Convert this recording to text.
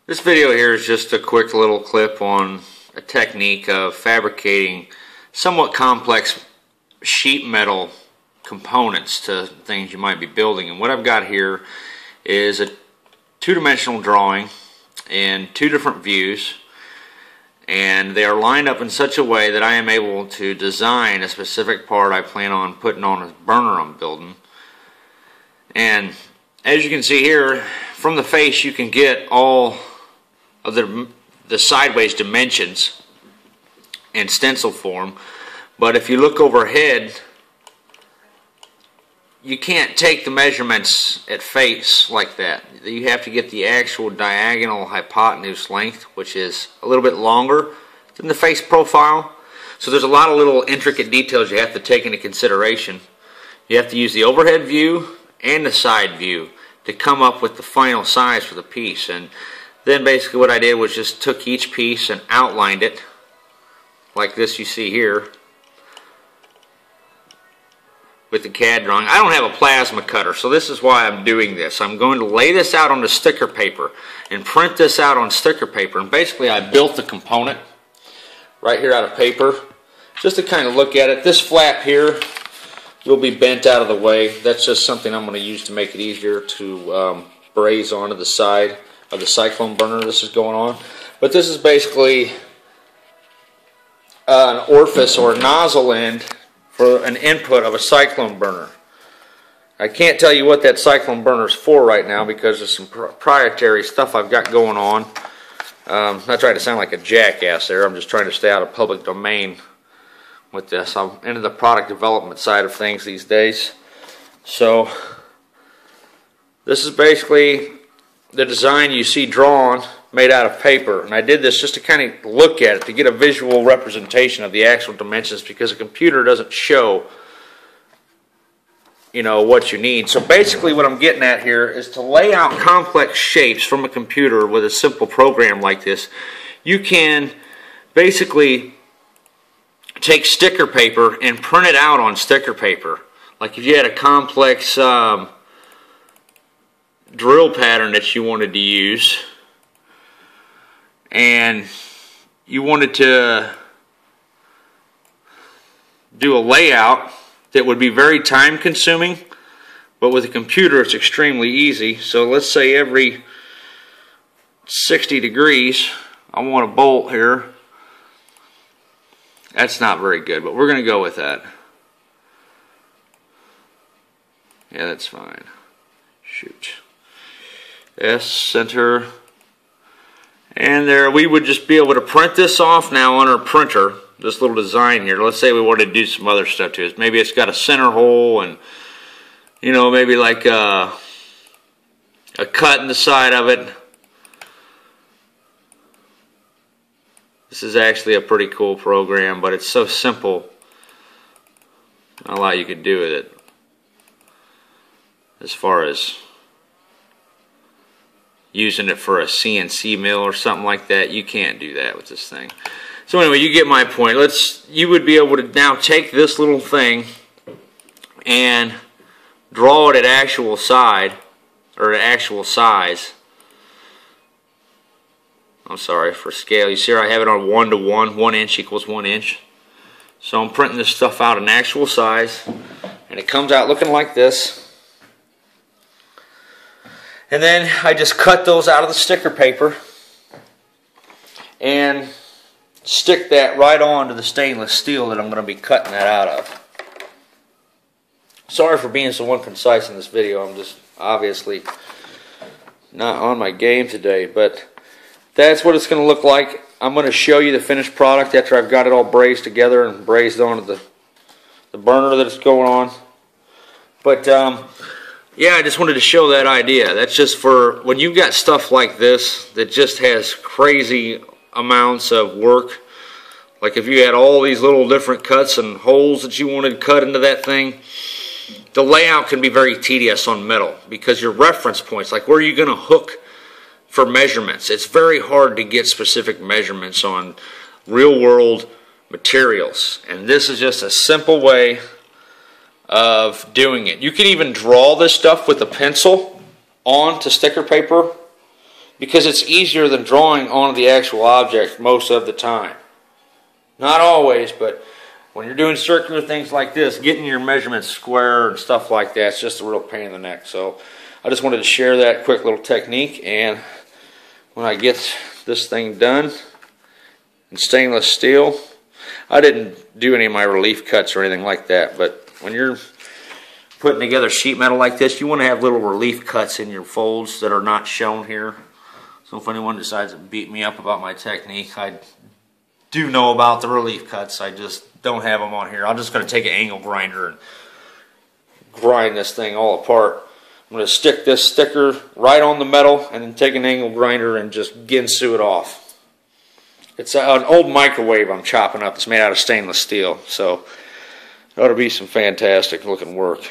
This video here is just a quick little clip on a technique of fabricating somewhat complex sheet metal components to things you might be building. And what I've got here is a two-dimensional drawing in two different views, and they are lined up in such a way that I am able to design a specific part I plan on putting on a burner I'm building. And as you can see here, from the face you can get all of the sideways dimensions in stencil form, but if you look overhead, you can't take the measurements at face like that. You have to get the actual diagonal hypotenuse length, which is a little bit longer than the face profile. So there's a lot of little intricate details you have to take into consideration. You have to use the overhead view and the side view to come up with the final size for the piece. And then basically what I did was just took each piece and outlined it like this you see here with the CAD drawing. I don't have a plasma cutter, so this is why I'm doing this. I'm going to lay this out on the sticker paper and print this out on sticker paper. And basically I built the component right here out of paper just to kind of look at it. This flap here will be bent out of the way. That's just something I'm going to use to make it easier to braze onto the side of the cyclone burner this is going on. But this is basically an orifice or a nozzle end for an input of a cyclone burner. I can't tell you what that cyclone burner is for right now because there's some proprietary stuff I've got going on. I'm not trying to sound like a jackass there. I'm just trying to stay out of public domain with this. I'm into the product development side of things these days. So this is basically the design you see drawn, made out of paper. And I did this just to kind of look at it, to get a visual representation of the actual dimensions, because a computer doesn't show, you know, what you need. So basically what I'm getting at here is to lay out complex shapes from a computer with a simple program like this. You can basically take sticker paper and print it out on sticker paper. Like if you had a complex drill pattern that you wanted to use and you wanted to do a layout that would be very time consuming, but with a computer it's extremely easy. So let's say every 60 degrees I want a bolt here. That's not very good, but we're going to go with that. Yeah, that's fine. Shoot. S, center, and there we would just be able to print this off now on our printer, this little design here. Let's say we wanted to do some other stuff to it. Maybe it's got a center hole and, you know, maybe like a cut in the side of it. This is actually a pretty cool program, but it's so simple. Not a lot you could do with it as far as using it for a CNC mill or something like that. You can't do that with this thing. So anyway, you get my point. You would be able to now take this little thing and draw it at actual size. I'm sorry, for scale. You see here I have it on 1 to 1. 1 inch equals 1 inch. So I'm printing this stuff out in actual size, and it comes out looking like this. And then I just cut those out of the sticker paper and stick that right onto the stainless steel that I'm going to be cutting that out of. Sorry for being so unconcise in this video. I'm just obviously not on my game today, but that's what it's going to look like. I'm going to show you the finished product after I've got it all brazed together and brazed onto the burner that it's going on. But yeah, I just wanted to show that idea. That's just for when you've got stuff like this that just has crazy amounts of work. Like if you had all these little different cuts and holes that you wanted cut into that thing, the layout can be very tedious on metal because your reference points, like where are you going to hook for measurements? It's very hard to get specific measurements on real world materials. And this is just a simple way of doing it. You can even draw this stuff with a pencil onto sticker paper because it's easier than drawing onto the actual object most of the time. Not always, but when you're doing circular things like this, getting your measurements square and stuff like that, it's just a real pain in the neck. So I just wanted to share that quick little technique, and when I get this thing done in stainless steel, I didn't do any of my relief cuts or anything like that, but when you're putting together sheet metal like this, you want to have little relief cuts in your folds that are not shown here. So if anyone decides to beat me up about my technique, I do know about the relief cuts. I just don't have them on here. I'm just going to take an angle grinder and grind this thing all apart. I'm going to stick this sticker right on the metal and then take an angle grinder and just ginsu it off. It's an old microwave I'm chopping up. It's made out of stainless steel, so it ought to be some fantastic looking work.